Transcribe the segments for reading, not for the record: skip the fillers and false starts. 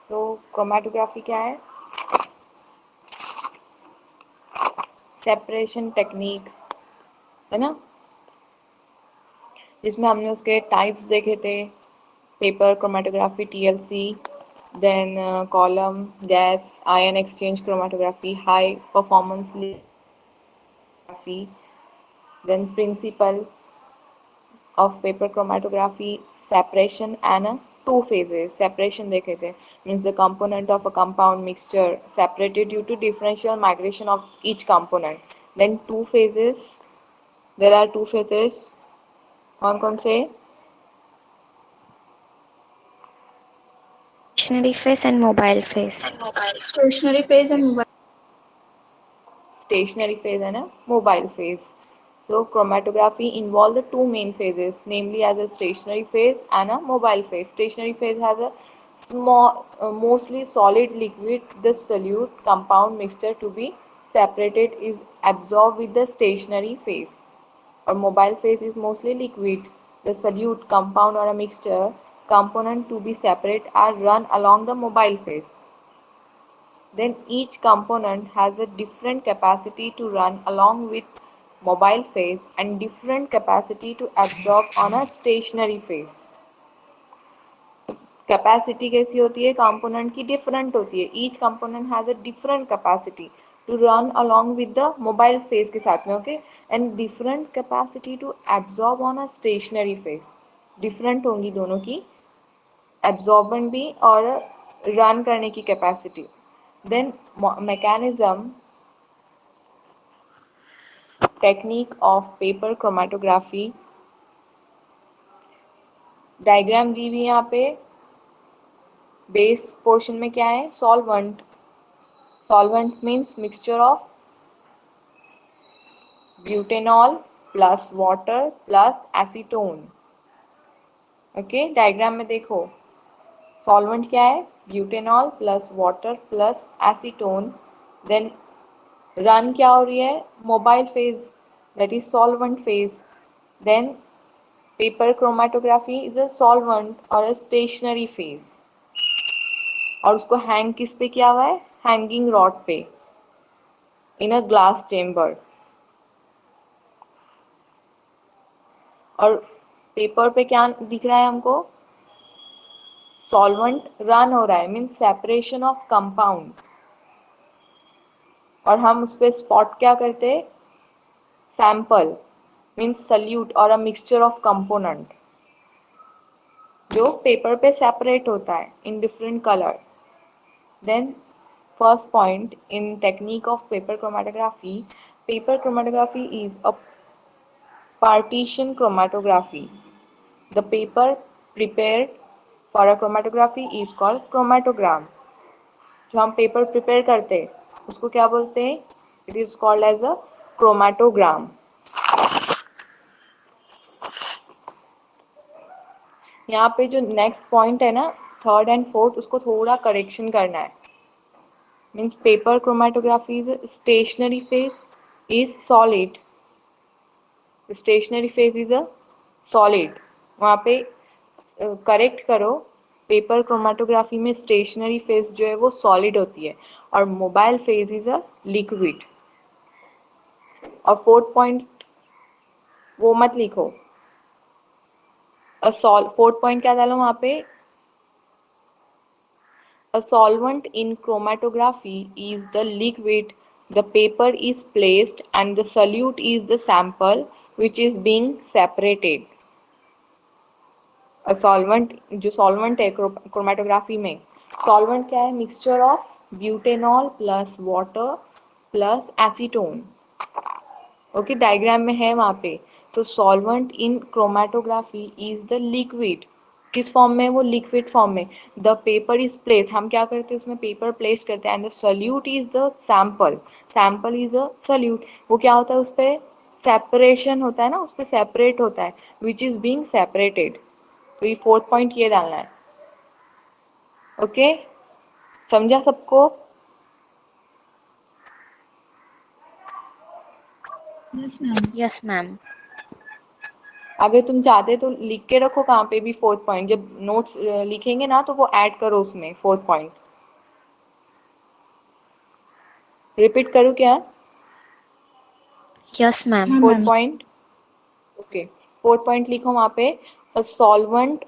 सो chromatography क्या है? Separation technique है ना, जिसमें हमने उसके टाइप्स देखे थे, paper chromatography, TLC, then column, gas, ion exchange chromatography, high performance lithography, then principle of paper chromatography, separation and two phases. Separation देखे थे, means the component of a compound mixture separated due to differential migration of each component. Then two phases, there are two phases. कौन कौन से? Stationary phase and mobile phase. Stationary phase and mobile. Stationary phase and a mobile phase. So chromatography involves the two main phases, namely as a stationary phase and a mobile phase. Stationary phase has a small, mostly solid liquid, the solute compound mixture to be separated is absorbed with the stationary phase. Or mobile phase is mostly liquid, the solute compound or a mixture component to be separate are run along the mobile phase. Then each component has a different capacity to run along with mobile phase and different capacity to absorb on a stationary phase. Capacity कैसी होती है? Component की different होती है. Each component has a different capacity to run along with the mobile phase के साथ में. Okay, and different capacity to absorb on a stationary phase. Different होंगी दोनों की, एब्जॉर्बेंट भी और रन करने की capacity. Then mechanism, technique of paper chromatography. Diagram दी हुई है यहाँ पे. बेस पोर्शन में क्या है? Solvent. Solvent means mixture of butanol plus water plus acetone. Okay, diagram में देखो, सॉल्वेंट क्या है? Butanol plus water plus acetone. Then run क्या हो रही है? Mobile phase, that is solvent phase. Then paper chromatography is a solvent और a stationary phase, और उसको हैंग किस पे किया हुआ है? हैंगिंग रॉड पे इन अ ग्लास चेम्बर. और पेपर पे क्या दिख रहा है हमको? सॉल्वेंट रन हो रहा है, मीन्स सेपरेशन ऑफ कंपाउंड. और हम उस पर स्पॉट क्या करते हैं? सैंपल मीन्स सल्यूट और अ मिक्सचर ऑफ कंपोनेंट जो पेपर पे सेपरेट होता है in different colour. Then first point in technique of paper chromatography. Paper chromatography is a partition chromatography. The paper prepared for a chromatography is called chromatogram. जो हम paper prepare करते हैं उसको क्या बोलते हैं? It is called as a chromatogram. यहाँ पे जो नेक्स्ट पॉइंट है ना, थर्ड एंड फोर्थ, उसको थोड़ा करेक्शन करना है. Means paper chromatography is stationary phase is solid. Stationary phase is a solid. वहाँ पे करेक्ट करो, पेपर क्रोमेटोग्राफी में स्टेशनरी फेज जो है वो सॉलिड होती है और mobile phase is a liquid. और फोर्थ पॉइंट वो मत लिखो. फोर्थ पॉइंट क्या डालो वहाँ पे? A solvent in chromatography is the liquid the paper is placed and the solute is the sample which is being separated. A solvent, जो solvent है chromatography में, solvent क्या है? mixture of butanol plus water plus acetone. Okay, diagram में है वहाँ पे. तो solvent in chromatography is the liquid. किस फॉर्म में? वो लिक्विड फॉर्म में. द पेपर इज प्लेस, हम क्या करते हैं उसमें? पेपर प्लेस करते हैं. And the solute is the sample. Sample is a solute. वो क्या होता है? उस पर सेपरेशन होता है ना, उस पर सेपरेट होता है, विच इज बीइंग सेपरेटेड. तो ये फोर्थ पॉइंट ये डालना है. ओके, समझा सबको? Yes, ma'am. Yes, ma'am. अगर तुम चाहते तो लिख के रखो कहाँ पे भी फोर्थ पॉइंट, जब नोट्स लिखेंगे ना तो वो ऐड करो उसमें फोर्थ पॉइंट। रिपीट करूँ क्या? Yes, ma'am. हाँ fourth ma'am. Point, okay. Fourth point लिखो वहाँ पे, a solvent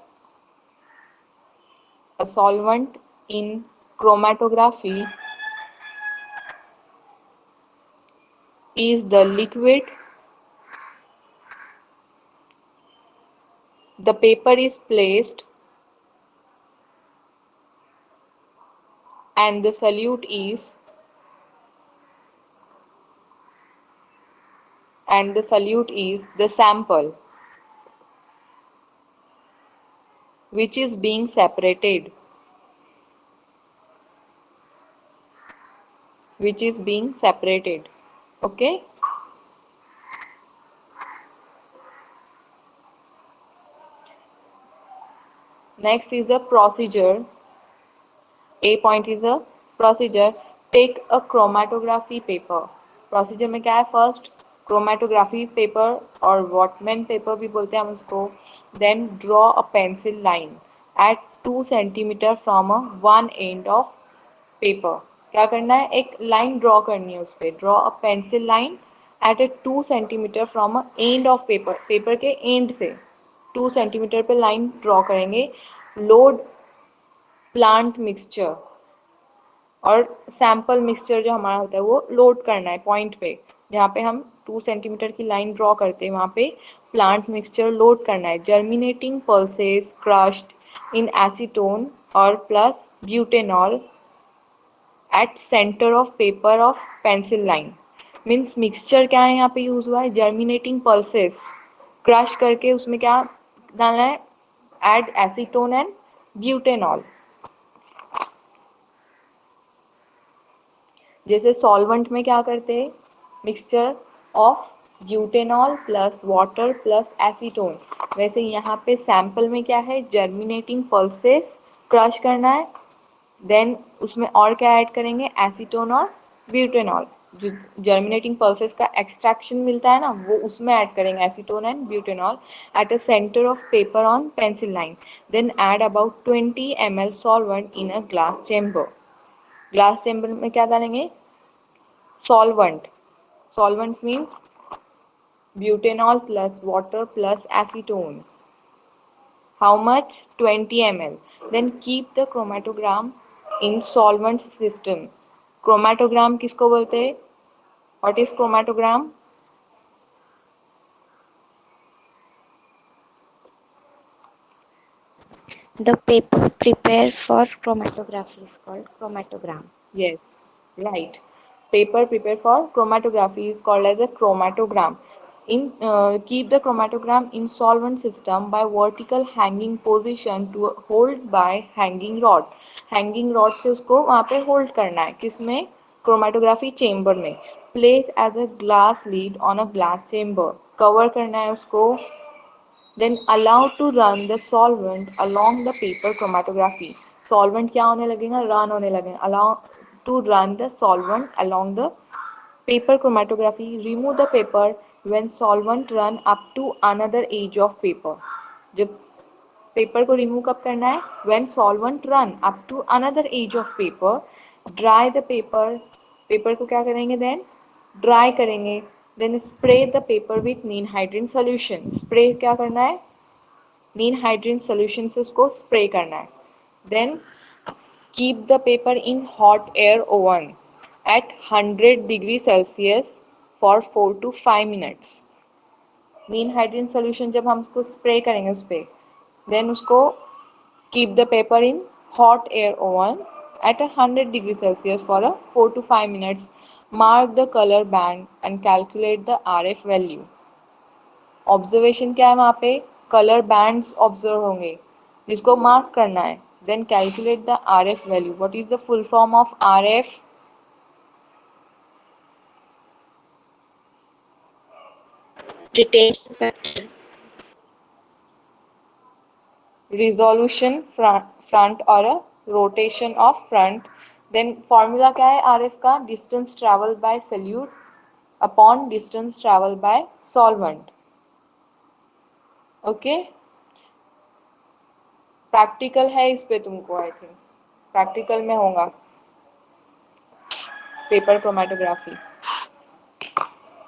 in chromatography is the liquid the paper is placed and the solute is the sample which is being separated, okay. Next is the procedure. A point is a procedure. Take a chromatography paper. Procedure में क्या है? First chromatography paper और Whatman paper भी बोलते हैं हम उसको. Then draw a pencil line at 2 centimeter from a one end of paper. क्या करना है? एक लाइन ड्रॉ करनी है उस पर. Draw a pencil line at A 2 centimetre from a end of paper. Paper के एंड से 2 सेंटीमीटर पे लाइन ड्रॉ करेंगे. लोड प्लांट मिक्सचर और सैंपल मिक्सचर जो हमारा होता है वो लोड करना है पॉइंट पे. जहाँ पे हम 2 सेंटीमीटर की लाइन ड्रॉ करते हैं वहाँ पे प्लांट मिक्सचर लोड करना है. जर्मिनेटिंग पल्सेस क्रश्ड इन एसीटोन और plus butanol at centre of paper of pencil line. Means mixture क्या है यहाँ पे यूज हुआ है? जर्मिनेटिंग पल्सेस क्रश करके उसमें क्या डालना है? Add acetone and butanol. जैसे सॉल्वेंट में क्या करते हैं? Mixture of butanol plus water plus acetone. वैसे यहाँ पे सैंपल में क्या है? जर्मिनेटिंग पल्सेस क्रश करना है. देन उसमें और क्या ऐड करेंगे? एसीटोन और ब्यूटेनॉल. जो जर्मिनेटिंग पल्सेस का एक्सट्रैक्शन मिलता है ना वो उसमें ऐड करेंगे acetone and butanol at a centre of paper on pencil line. Then add about 20 ml solvent in a glass chamber. Glass chamber में क्या डालेंगे? Solvent. Solvent means butanol plus water plus acetone. How much? 20 ml. Then keep the chromatogram in solvent system. Chromatogram किसको बोलते हैं? What is chromatogram? The paper prepared for chromatography is called chromatogram. Yes, right. Paper prepared for chromatography is called as a chromatogram. Keep the chromatogram in solvent system by vertical hanging position to hold by hanging rod. Hanging rod से उसको वहाँ पे hold करना है. किसमें? Chromatography chamber में. Place as a glass lid on a glass chamber. Cover करना है उसको. Then allow to run the solvent along the paper chromatography. Solvent क्या होने लगेगा? Run होने लगेगा. Allow to run the solvent along the paper chromatography. Remove the paper when solvent run up to another edge of paper. जब paper को remove कब करना है? When solvent run up to another edge of paper. Dry the paper. Paper को क्या करेंगे? Then dry करेंगे. Then spray the paper with नीन हाइड्रीन solution. स्प्रे क्या करना है? नीन हाइड्रीन सोल्यूशन से उसको स्प्रे करना है. Then keep the paper in hot air oven at 100 degree Celsius for 4 to 5 minutes. Ninhydrin solution जब हम उसको स्प्रे करेंगे उस पर, देन उसको keep the paper in hot air oven at 100 degree Celsius for a 4 to 5 minutes. Mark the color band and calculate the RF value. Observation क्या है? वहाँ पे कलर बैंड्स ऑब्जर्व होंगे जिसको मार्क करना है. Then calculate the RF value. What is the full form of RF? Retention factor. Resolution front और a rotation of front. Then formula क्या है RF का? Distance travel by solute upon distance travel by solvent. Okay, practical है इस पे तुमको, I think practical में होगा पेपर क्रोमेटोग्राफी।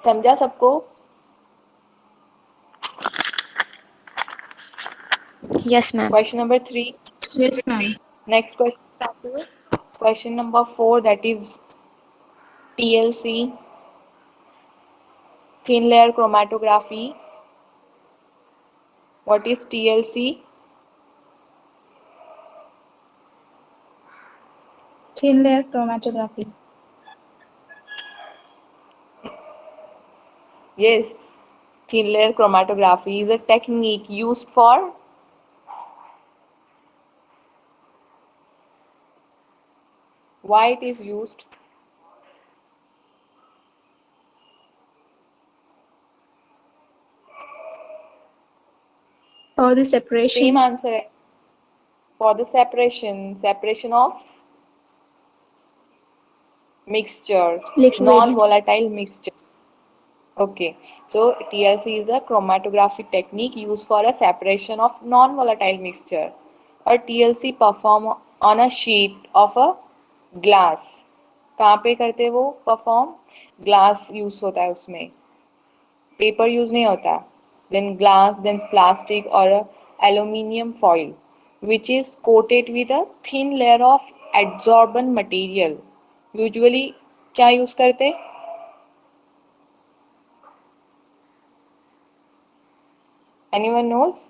समझा सबको? Yes, ma'am. Question number 3। Yes, ma'am. Next question start करो। Question number 4, that is TLC, thin layer chromatography. What is TLC? Thin layer chromatography. Yes, thin layer chromatography is a technique used for why it is used. For the separation. Same answer है. For the separation of mixture, Liquid. non-volatile mixture. Okay, so TLC is a chromatography technique used for a separation of non-volatile mixture. और TLC perform on a sheet of a glass. कहाँ पे करते हैं वो perform? Glass use होता है उसमें, paper use नहीं होता. देन ग्लास, देन प्लास्टिक और aluminium foil which is coated with a thin layer of adsorbent material. Usually क्या यूज करते? Anyone knows?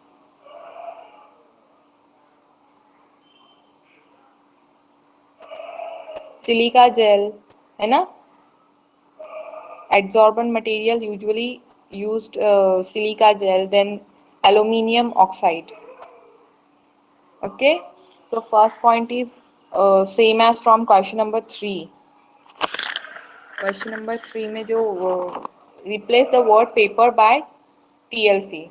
सिलिका जेल है ना, adsorbent material usually used silica gel, then aluminium oxide. Okay, so first point is same as from question number 3. Question number 3 में जो replace the word paper by TLC.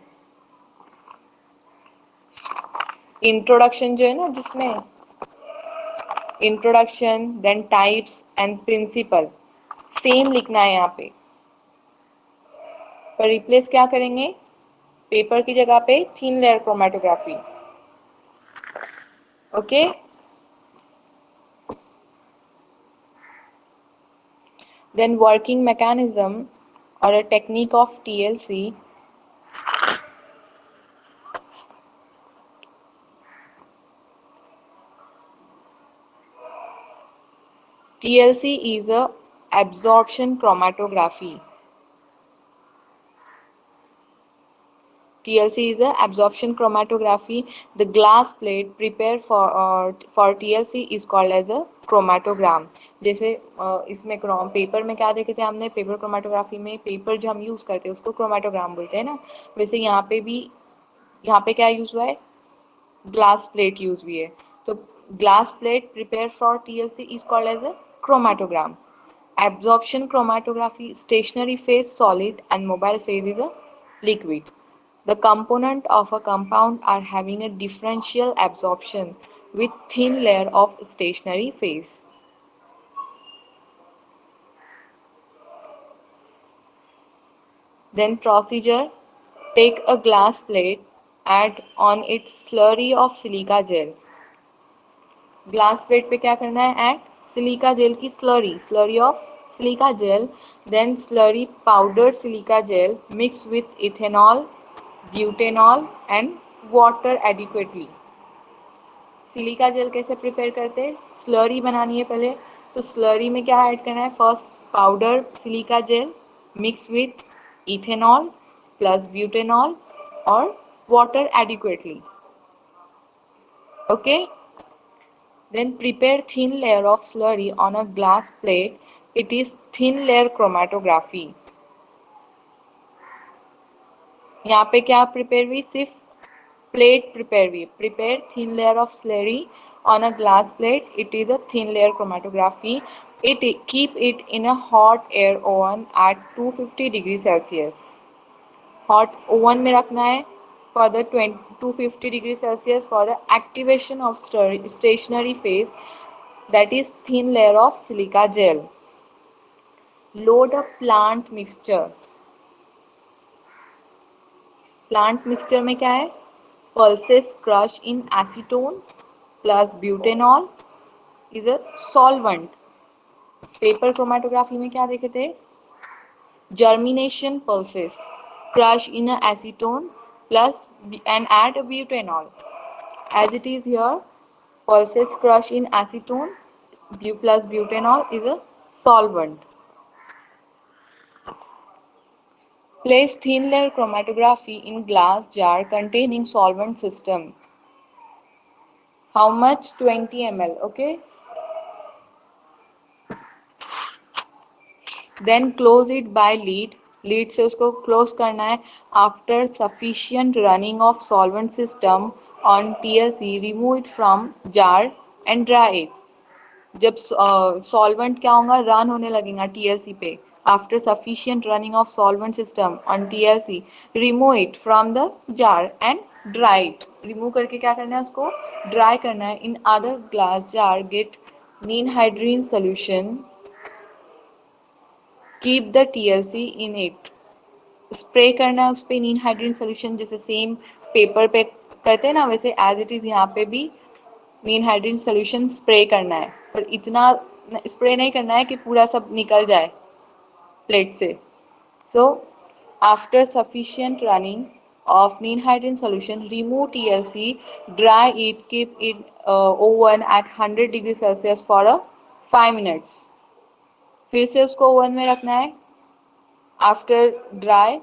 Introduction जो है ना, जिसमें introduction, then types and principle same लिखना है यहाँ पे, पर रिप्लेस क्या करेंगे? पेपर की जगह पे thin layer chromatography. Okay, then working mechanism or a technique of TLC. TLC is a absorption chromatography. TLC is a absorption chromatography. The glass plate prepared for TLC is called as a chromatogram. जैसे इसमें paper में क्या देखे थे हमने, paper chromatography में paper जो हम यूज करते हैं उसको क्रोमेटोग्राम बोलते हैं ना, वैसे यहाँ पे भी, यहाँ पे क्या यूज हुआ है? ग्लास प्लेट यूज हुई है. तो glass plate prepare for TLC is called as a chromatogram. Absorption chromatography, stationary phase solid and mobile phase is a liquid. The component of a compound are having a differential absorption with thin layer of stationary phase. Then procedure, take a glass plate, add on its slurry of silica gel. Glass plate पे क्या करना है? Add silica gel की slurry of silica gel, then slurry powder silica gel mix with ethanol, butanol and water adequately. Silica gel कैसे prepare करते हैं? Slurry बनानी है पहले, तो स्लरी में क्या ऐड करना है? First powder silica gel mix with ethanol plus butanol और water adequately. Okay, then prepare thin layer of slurry on a glass plate. It is thin layer chromatography. यहाँ पे क्या प्रिपेयर हुई? सिर्फ प्लेट प्रिपेयर हुई. Prepare thin layer of slurry on a glass plate. It is a thin layer chromatography. Keep it in a hot air oven at 250 degrees Celsius. Hot oven में रखना है for the 250 degrees Celsius for the activation of stationary phase, that is thin layer of silica gel. Load a plant mixture. Plant mixture में क्या है? Pulses crush in acetone plus butanol is a solvent. Paper chromatography में क्या देखे थे? germination pulses crush in a acetone plus and add a butanol. As it is here, pulses crush in acetone plus butanol is a solvent. Place thin layer chromatography in glass jar containing solvent system. How much? 20 ml. Okay. Then close it by lid. Lid से उसको close करना है. After sufficient running of solvent system on TLC remove it from jar and dry it. जब solvent क्या होगा? Run होने लगेगा TLC पे. After sufficient running of solvent system on TLC remove it from the jar and dry it. Remove करके क्या करना है? उसको ड्राई करना है. In other glass jar get ninhydrin solution. Keep the TLC in it. Spray करना है उस पर ninhydrin सोल्यूशन, जैसे सेम पेपर पे करते हैं ना, वैसे एज इट इज यहाँ पे भी ninhydrin सोल्यूशन स्प्रे करना है. पर इतना स्प्रे नहीं करना है कि पूरा सब निकल जाए प्लेट से. So after sufficient running of ninhydrin solution remove TLC, dry it, keep it oven at 100 degree Celsius for a 5 minutes. फिर से उसको ओवन में रखना है. After dry,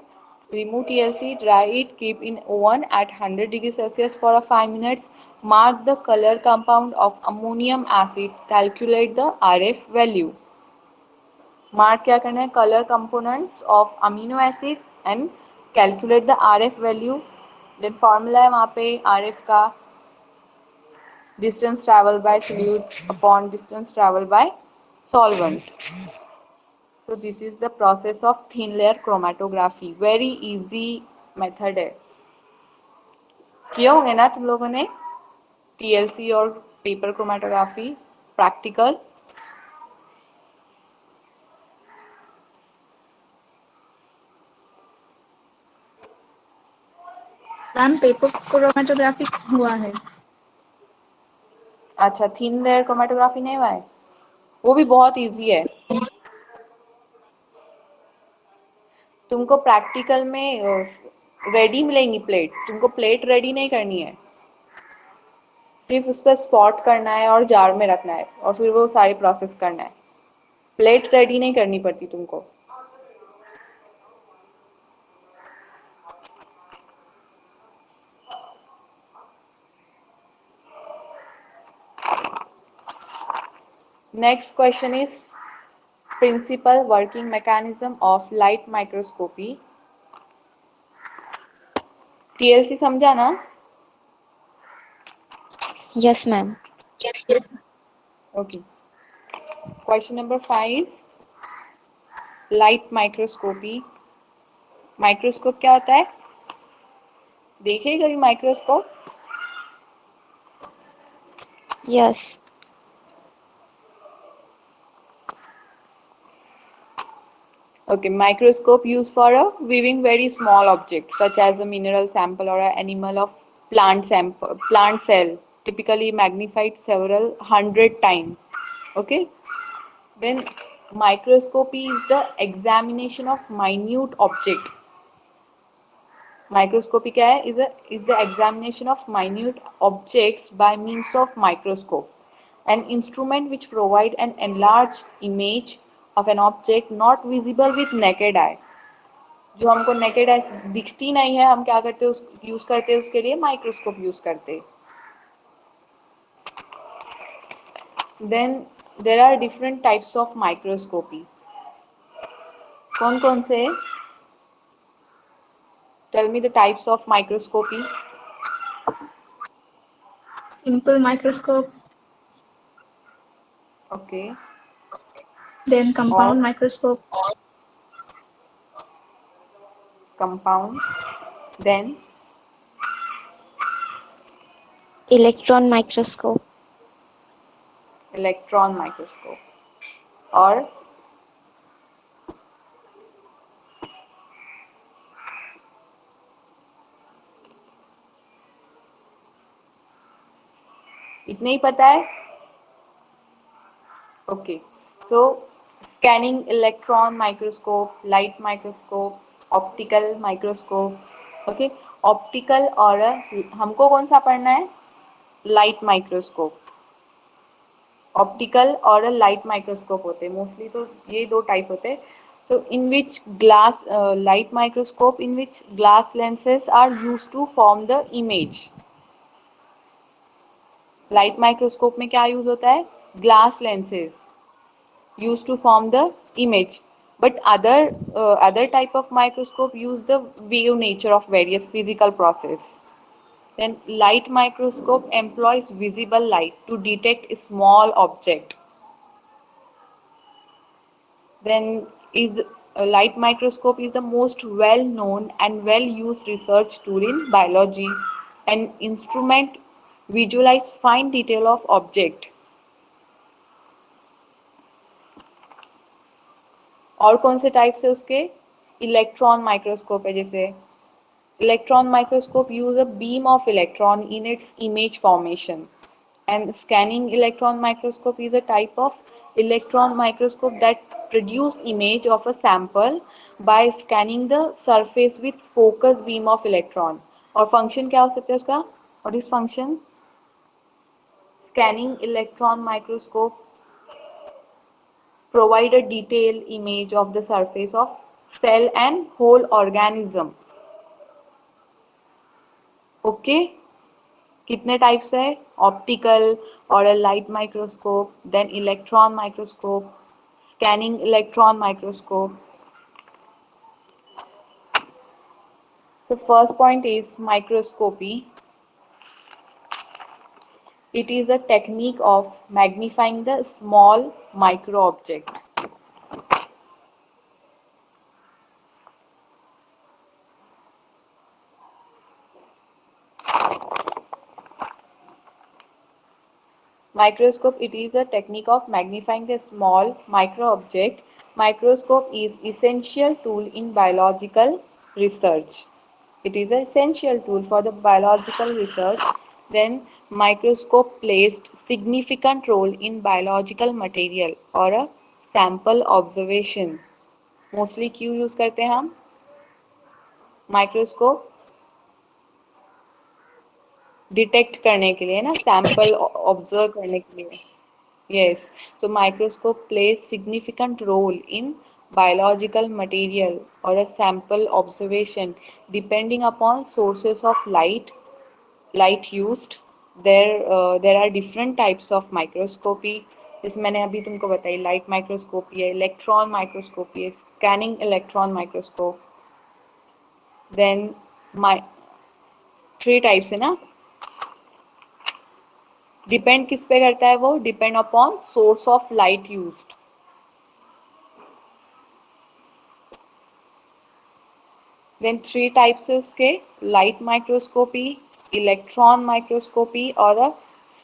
remove TLC, dry it, keep in oven at 100 degree Celsius for 5 minutes. Mark the color compound of ammonium acid. Calculate the RF value. Mark क्या करना है? Color components of amino acid and calculate the RF value. Then formula है वहाँ पे RF का distance travel by solute upon distance travel by solvent. So this is the process of thin layer chromatography. Very easy method है. किया होंगे ना तुम लोगों ने TLC और paper chromatography practical? Ma'am paper chromatography हुआ है. अच्छा, थिन लेयर क्रोमेटोग्राफी नहीं हुआ है? वो भी बहुत इजी है. तुमको प्रैक्टिकल में रेडी मिलेंगी प्लेट. तुमको प्लेट रेडी नहीं करनी है, सिर्फ उस पर स्पॉट करना है और जार में रखना है और फिर वो सारी प्रोसेस करना है. प्लेट रेडी नहीं करनी पड़ती तुमको. Next question is principal working mechanism of light microscopy. TLC समझा ना? Yes, ma'am. Yes. Okay. Question number 5 is light microscopy. Microscope क्या होता है? देखे कभी microscope? Yes. Okay, microscope used for viewing very small objects such as a mineral sample or an animal of plant sample, plant cell, typically magnified several hundred times. Okay, then microscopy is the examination of minute object. Microscopy क्या है? Is the examination of minute objects by means of microscope, an instrument which provide an enlarged image of an object not visible with naked eye. जो हमको naked eye दिखती नहीं है, हम क्या करते हैं? यूज करते हैं उसके लिए माइक्रोस्कोप यूज करते हैं. Then there are different types of microscopy. कौन कौन से? Tell me the types of microscopy. Simple microscope, okay. then compound और microscope, compound. Then Electron microscope. Electron microscope. और इतने ही पता है? Okay, so scanning electron microscope, light microscope, optical microscope. Okay, optical और हमको कौन सा पढ़ना है? Light microscope. ऑप्टिकल और लाइट माइक्रोस्कोप होते हैं मोस्टली, तो ये दो टाइप होते हैं। तो in which glass light microscope in which glass lenses are used to form the image. Light microscope में क्या यूज होता है? Glass lenses used to form the image, but other type of microscope use the wave nature of various physical process. Then light microscope employs visible light to detect a small object. Then is a light microscope is the most well known and well used research tool in biology. An instrument visualize fine detail of object. और कौन से type से उसके? Electron microscope है, जैसे electron microscope use a beam of electron in its image formation, and scanning electron microscope is a type of electron microscope that produce image of a sample by scanning the surface with focus beam of electron. और function क्या हो सकता है उसका? What is function? Scanning electron microscope provide a detailed image of the surface of cell and whole organism. Okay, कितने types है? Optical और light microscope, then electron microscope, scanning electron microscope. So first point is microscopy. It is a technique of magnifying the small micro object. Microscope, it is a technique of magnifying the small micro object. Microscope is essential tool in biological research. It is an essential tool for the biological research. Then microscope plays significant role in biological material or a sample observation. Mostly क्यों use करते हैं हम microscope? Detect करने के लिए ना, sample observe करने के लिए. Yes, so microscope plays significant role in biological material or a sample observation depending upon sources of light used. There are different types of microscopy. जैसे मैंने अभी तुमको बताई, लाइट माइक्रोस्कोपी है, इलेक्ट्रॉन माइक्रोस्कोपी है, scanning electron microscope. Then 3 types है ना. Depend किस पे करता है वो? Depend upon source of light used. Then 3 types है उसके, लाइट माइक्रोस्कोपी, इलेक्ट्रॉन माइक्रोस्कोपी और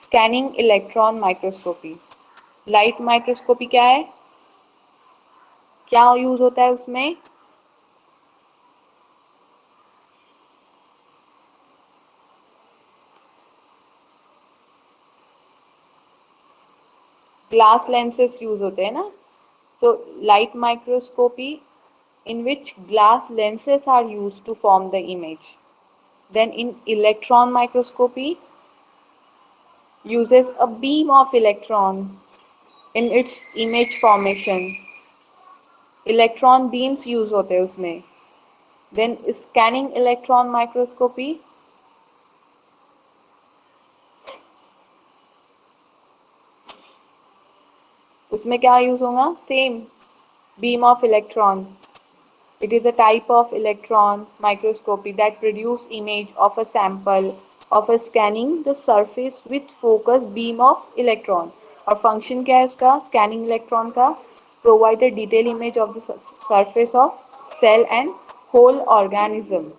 scanning electron microscopy. Light microscopy क्या है? क्या यूज होता है उसमें? ग्लास लेंसेस यूज होते हैं ना. तो light microscopy in which glass lenses are used to form the image. Then in electron microscopy uses a beam of electron in its image formation. Electron beams use होते हैं उसमें. Then scanning electron microscopy उसमें क्या use होगा? Same, beam of electron. It is a type of electron microscopy that produce image of a sample of a scanning the surface with focus beam of electron. और function क्या है उसका? Scanning electron का provide a detailed image of the surface of cell and whole organism.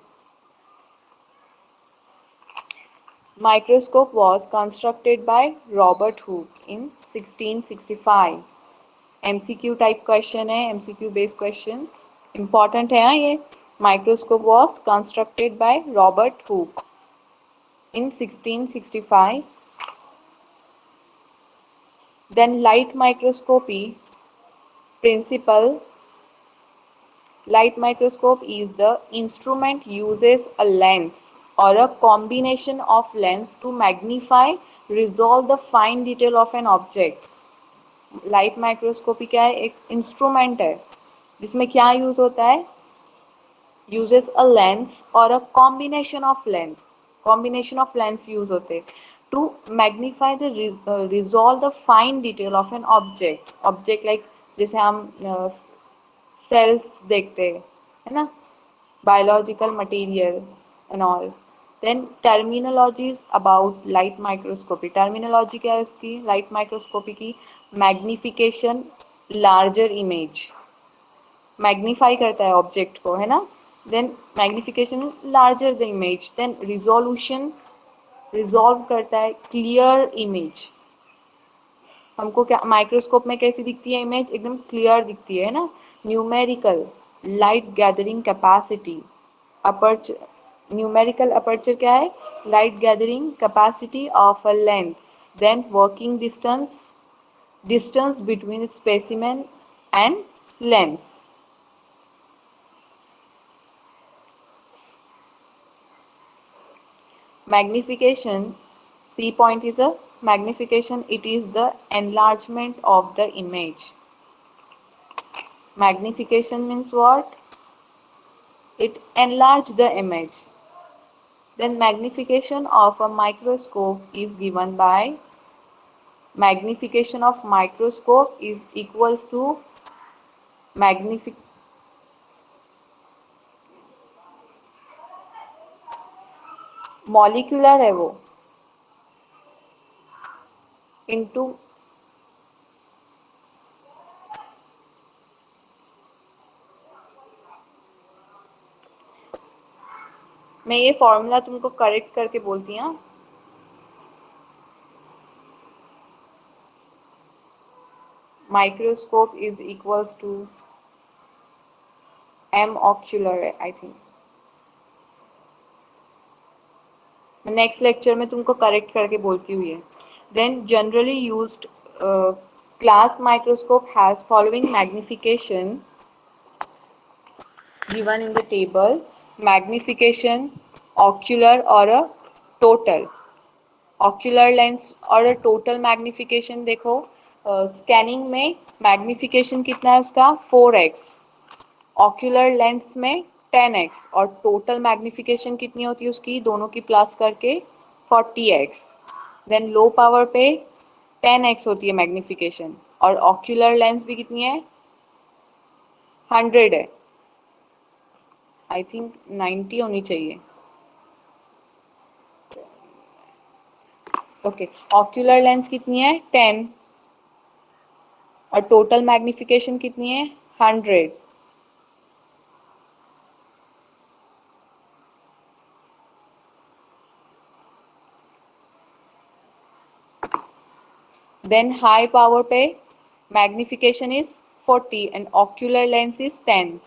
Microscope was constructed by Robert Hooke in 1665. MCQ type question है, MCQ based question. Important है ये. Microscope was constructed by Robert Hooke in 1665. Then light microscopy principle. Light microscope is the instrument uses a lens or a combination of lens to magnify, resolve the fine detail of an object. Light microscopy क्या है? एक instrument है जिसमें क्या use होता है? uses a lens or a combination of lens use होते to magnify the resolve the fine detail of an object like जैसे हम सेल्स देखते हैं, है ना, biological material and all. Then terminologies about light microscopy. Terminology क्या है उसकी? light microscopy की magnification, larger image. मैग्नीफाई करता है ऑब्जेक्ट को, है ना. Then magnification, larger the image. Then resolution, resolve करता है क्लियर इमेज. हमको क्या माइक्रोस्कोप में कैसी दिखती है इमेज? एकदम क्लियर दिखती है ना. Numerical, light gathering capacity. Aperture, numerical aperture क्या है? Light gathering capacity of a lens. Then working distance, distance between specimen and lens. Magnification, C point is a magnification, it is the enlargement of the image. Magnification means what? It enlarge the image. Then magnification of a microscope is given by, magnification of microscope is equals to molecular है वो, into मैं ये formula तुमको correct करके बोलती हूँ. Microscope is equals to M ocular है I think. Next lecture में तुमको करेक्ट करके बोलती हुई है. Then generally used class microscope has following magnification given in the table. Magnification, ocular और अ टोटल. ऑक्यूलर लेंस और अ टोटल मैग्निफिकेशन देखो. स्कैनिंग में मैग्निफिकेशन कितना है उसका? 4x. ऑक्यूलर लेंस में 10x. और टोटल मैग्निफिकेशन कितनी होती है उसकी? दोनों की प्लस करके 40x. देन लो पावर पे 10x होती है मैग्निफिकेशन. और ऑक्यूलर लेंस भी कितनी है? 100 है. आई थिंक 90 होनी चाहिए. ओके, ऑक्यूलर लेंस कितनी है? 10. और टोटल मैग्निफिकेशन कितनी है? 100. Then high power पे magnification is 40 and ocular lens is 10.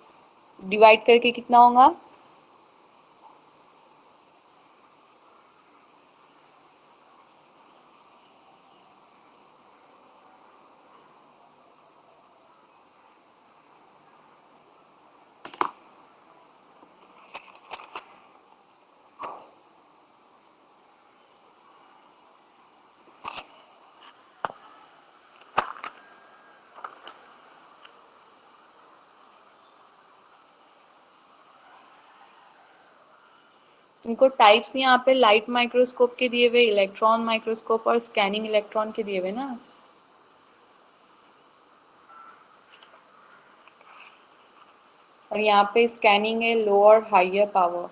Divide करके कितना होगा? तुमको टाइप्स यहाँ पे लाइट माइक्रोस्कोप के दिए हुए, इलेक्ट्रॉन माइक्रोस्कोप और स्कैनिंग इलेक्ट्रॉन के दिए हुए ना. और यहाँ पे स्कैनिंग है लो और हाइयर पावर.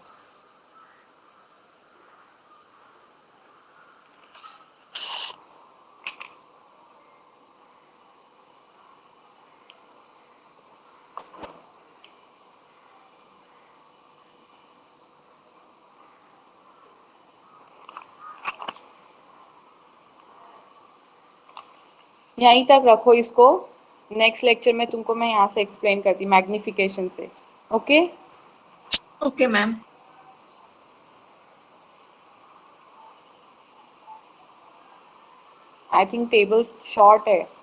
यहीं तक रखो इसको. नेक्स्ट लेक्चर में तुमको मैं यहाँ से एक्सप्लेन करती मैग्निफिकेशन से. Okay okay ma'am. I think table short है.